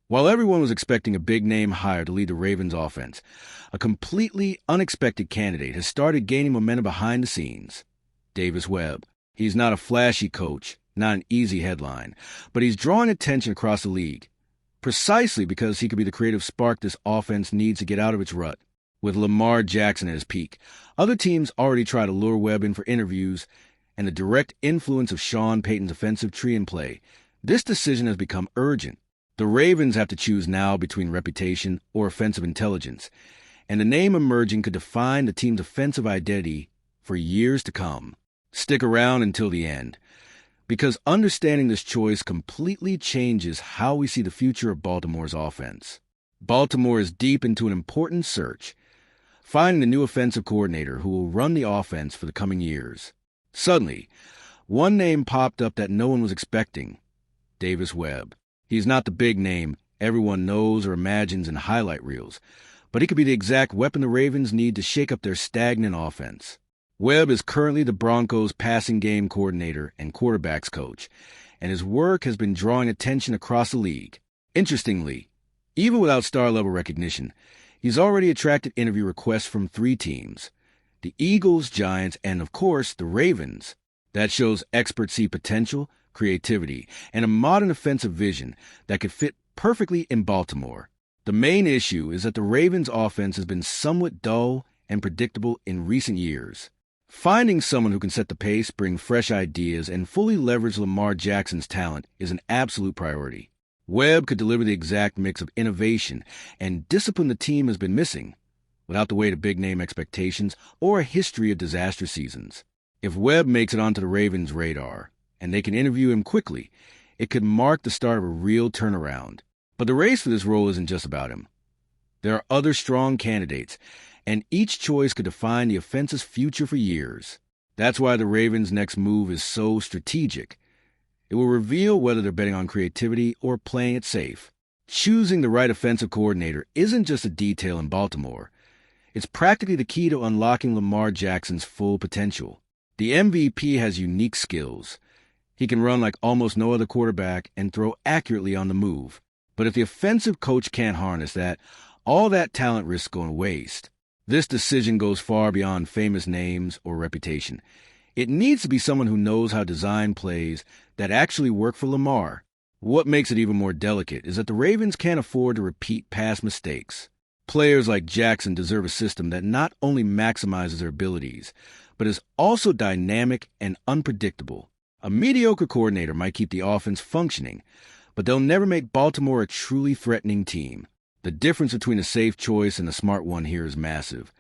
While everyone was expecting a big-name hire to lead the Ravens offense, a completely unexpected candidate has started gaining momentum behind the scenes. Davis Webb. He's not a flashy coach, not an easy headline, but he's drawing attention across the league, precisely because he could be the creative spark this offense needs to get out of its rut. With Lamar Jackson at his peak, other teams already try to lure Webb in for interviews, and the direct influence of Sean Payton's offensive tree in play, this decision has become urgent. The Ravens have to choose now between reputation or offensive intelligence, and the name emerging could define the team's offensive identity for years to come. Stick around until the end, because understanding this choice completely changes how we see the future of Baltimore's offense. Baltimore is deep into an important search, finding the new offensive coordinator who will run the offense for the coming years. Suddenly, one name popped up that no one was expecting: Davis Webb. He's not the big name everyone knows or imagines in highlight reels, but he could be the exact weapon the Ravens need to shake up their stagnant offense. Webb is currently the Broncos' passing game coordinator and quarterbacks coach, and his work has been drawing attention across the league. Interestingly, even without star-level recognition, he's already attracted interview requests from 3 teams: the Eagles, Giants, and, of course, the Ravens. That shows experts see potential, creativity, and a modern offensive vision that could fit perfectly in Baltimore. The main issue is that the Ravens' offense has been somewhat dull and predictable in recent years. Finding someone who can set the pace, bring fresh ideas, and fully leverage Lamar Jackson's talent is an absolute priority. Webb could deliver the exact mix of innovation and discipline the team has been missing, without the weight of big-name expectations or a history of disaster seasons. If Webb makes it onto the Ravens' radar, and they can interview him quickly, it could mark the start of a real turnaround. But the race for this role isn't just about him. There are other strong candidates, and each choice could define the offense's future for years. That's why the Ravens' next move is so strategic. It will reveal whether they're betting on creativity or playing it safe. Choosing the right offensive coordinator isn't just a detail in Baltimore. It's practically the key to unlocking Lamar Jackson's full potential. The MVP has unique skills. He can run like almost no other quarterback and throw accurately on the move. But if the offensive coach can't harness that, all that talent risks going to waste. This decision goes far beyond famous names or reputation. It needs to be someone who knows how to design plays that actually work for Lamar. What makes it even more delicate is that the Ravens can't afford to repeat past mistakes. Players like Jackson deserve a system that not only maximizes their abilities, but is also dynamic and unpredictable. A mediocre coordinator might keep the offense functioning, but they'll never make Baltimore a truly threatening team. The difference between a safe choice and a smart one here is massive,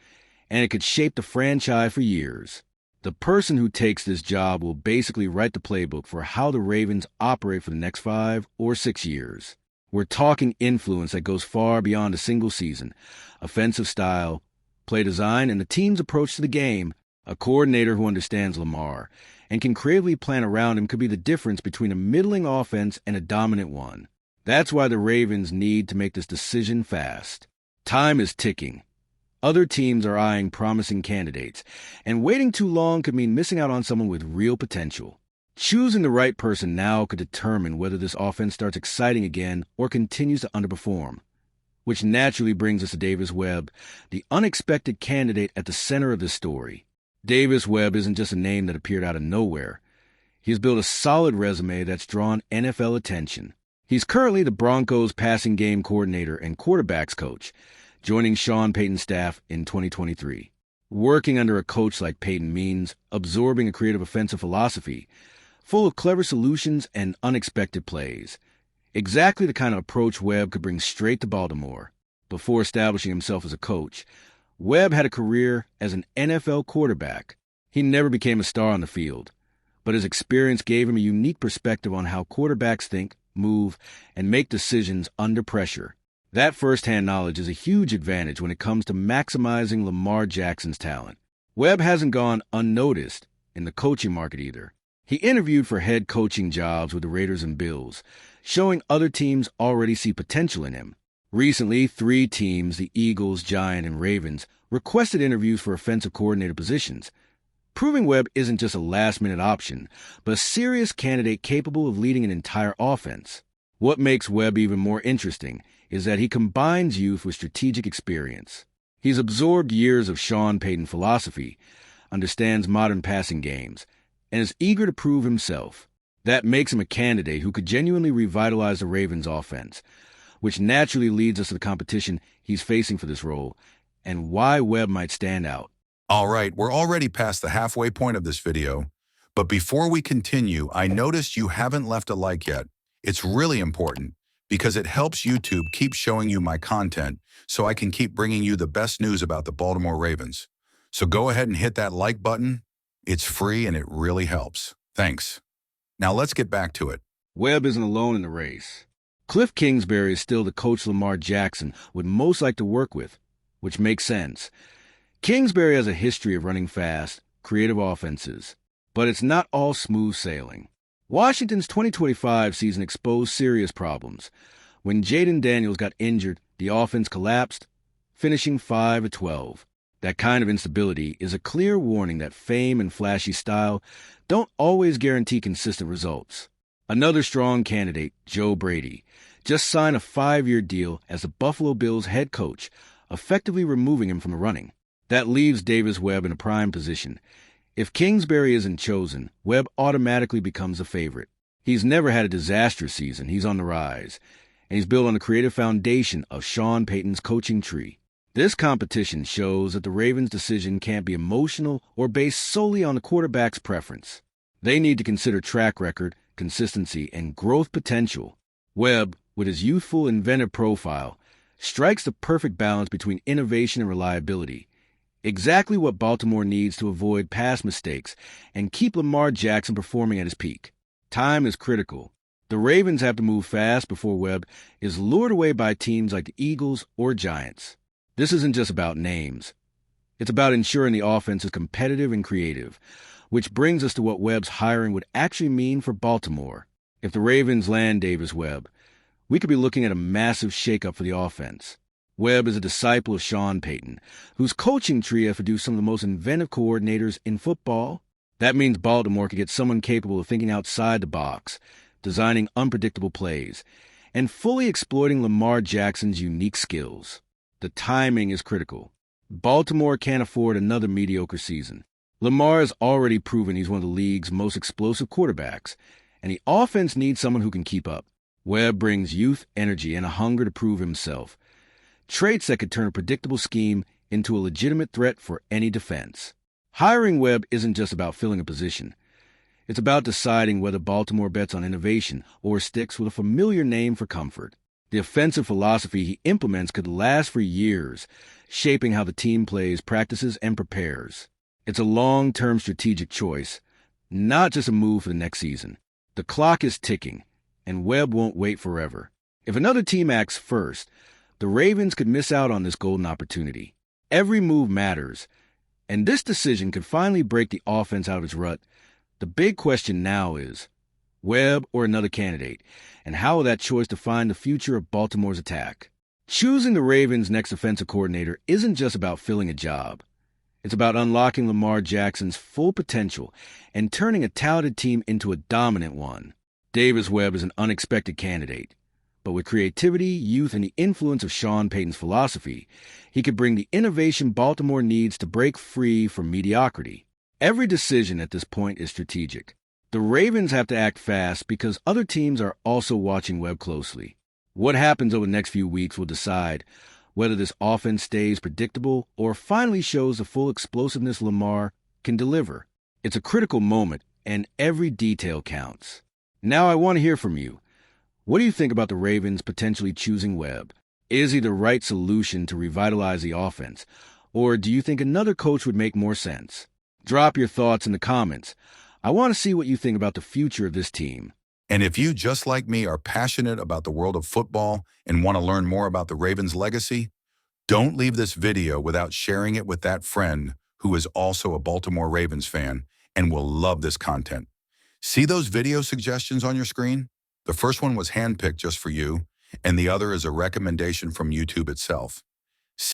and it could shape the franchise for years. The person who takes this job will basically write the playbook for how the Ravens operate for the next 5 or 6 years. We're talking influence that goes far beyond a single season, offensive style, play design, and the team's approach to the game. A coordinator who understands Lamar and can creatively plan around him could be the difference between a middling offense and a dominant one. That's why the Ravens need to make this decision fast. Time is ticking. Other teams are eyeing promising candidates, and waiting too long could mean missing out on someone with real potential. Choosing the right person now could determine whether this offense starts exciting again or continues to underperform. Which naturally brings us to Davis Webb, the unexpected candidate at the center of this story. Davis Webb isn't just a name that appeared out of nowhere. He has built a solid resume that's drawn NFL attention. He's currently the Broncos' passing game coordinator and quarterbacks coach, joining Sean Payton's staff in 2023. Working under a coach like Payton means absorbing a creative offensive philosophy, full of clever solutions and unexpected plays. Exactly the kind of approach Webb could bring straight to Baltimore. Before establishing himself as a coach, Webb had a career as an NFL quarterback. He never became a star on the field, but his experience gave him a unique perspective on how quarterbacks think, move, and make decisions under pressure. That first-hand knowledge is a huge advantage when it comes to maximizing Lamar Jackson's talent. Webb hasn't gone unnoticed in the coaching market either. He interviewed for head coaching jobs with the Raiders and Bills, showing other teams already see potential in him. Recently, 3 teams, the Eagles, Giants, and Ravens, requested interviews for offensive coordinator positions, proving Webb isn't just a last-minute option, but a serious candidate capable of leading an entire offense. What makes Webb even more interesting is that he combines youth with strategic experience. He's absorbed years of Sean Payton philosophy, understands modern passing games, and is eager to prove himself. That makes him a candidate who could genuinely revitalize the Ravens' offense, which naturally leads us to the competition he's facing for this role and why Webb might stand out. All right, we're already past the halfway point of this video, but before we continue, I noticed you haven't left a like yet. It's really important because it helps YouTube keep showing you my content so I can keep bringing you the best news about the Baltimore Ravens. So go ahead and hit that like button. It's free and it really helps. Thanks. Now let's get back to it. Webb isn't alone in the race. Cliff Kingsbury is still the coach Lamar Jackson would most like to work with, which makes sense. Kingsbury has a history of running fast, creative offenses, but it's not all smooth sailing. Washington's 2025 season exposed serious problems. When Jaden Daniels got injured, the offense collapsed, finishing 5-12. That kind of instability is a clear warning that fame and flashy style don't always guarantee consistent results. Another strong candidate, Joe Brady, just signed a 5-year deal as the Buffalo Bills head coach, effectively removing him from the running. That leaves Davis Webb in a prime position. If Kingsbury isn't chosen, Webb automatically becomes a favorite. He's never had a disastrous season. He's on the rise, and he's built on the creative foundation of Sean Payton's coaching tree. This competition shows that the Ravens' decision can't be emotional or based solely on the quarterback's preference. They need to consider track record, consistency, and growth potential. Webb, with his youthful, inventive profile, strikes the perfect balance between innovation and reliability. Exactly what Baltimore needs to avoid past mistakes and keep Lamar Jackson performing at his peak. Time is critical. The Ravens have to move fast before Webb is lured away by teams like the Eagles or Giants. This isn't just about names. It's about ensuring the offense is competitive and creative, which brings us to what Webb's hiring would actually mean for Baltimore. If the Ravens land Davis Webb, we could be looking at a massive shakeup for the offense. Webb is a disciple of Sean Payton, whose coaching tree has produced some of the most inventive coordinators in football. That means Baltimore could get someone capable of thinking outside the box, designing unpredictable plays, and fully exploiting Lamar Jackson's unique skills. The timing is critical. Baltimore can't afford another mediocre season. Lamar has already proven he's one of the league's most explosive quarterbacks, and the offense needs someone who can keep up. Webb brings youth, energy, and a hunger to prove himself, traits that could turn a predictable scheme into a legitimate threat for any defense. Hiring Webb isn't just about filling a position. It's about deciding whether Baltimore bets on innovation or sticks with a familiar name for comfort. The offensive philosophy he implements could last for years, shaping how the team plays, practices, and prepares. It's a long-term strategic choice, not just a move for the next season. The clock is ticking, and Webb won't wait forever. If another team acts first, the Ravens could miss out on this golden opportunity. Every move matters, and this decision could finally break the offense out of its rut. The big question now is, Webb or another candidate, and how will that choice define the future of Baltimore's attack? Choosing the Ravens' next offensive coordinator isn't just about filling a job. It's about unlocking Lamar Jackson's full potential and turning a talented team into a dominant one. Davis Webb is an unexpected candidate, but with creativity, youth, and the influence of Sean Payton's philosophy, he could bring the innovation Baltimore needs to break free from mediocrity. Every decision at this point is strategic. The Ravens have to act fast because other teams are also watching Webb closely. What happens over the next few weeks will decide whether this offense stays predictable or finally shows the full explosiveness Lamar can deliver. It's a critical moment, and every detail counts. Now I want to hear from you. What do you think about the Ravens potentially choosing Webb? Is he the right solution to revitalize the offense, or do you think another coach would make more sense? Drop your thoughts in the comments. I want to see what you think about the future of this team. And if you, just like me, are passionate about the world of football and want to learn more about the Ravens' legacy, don't leave this video without sharing it with that friend who is also a Baltimore Ravens fan and will love this content. See those video suggestions on your screen? The first one was handpicked just for you, and the other is a recommendation from YouTube itself.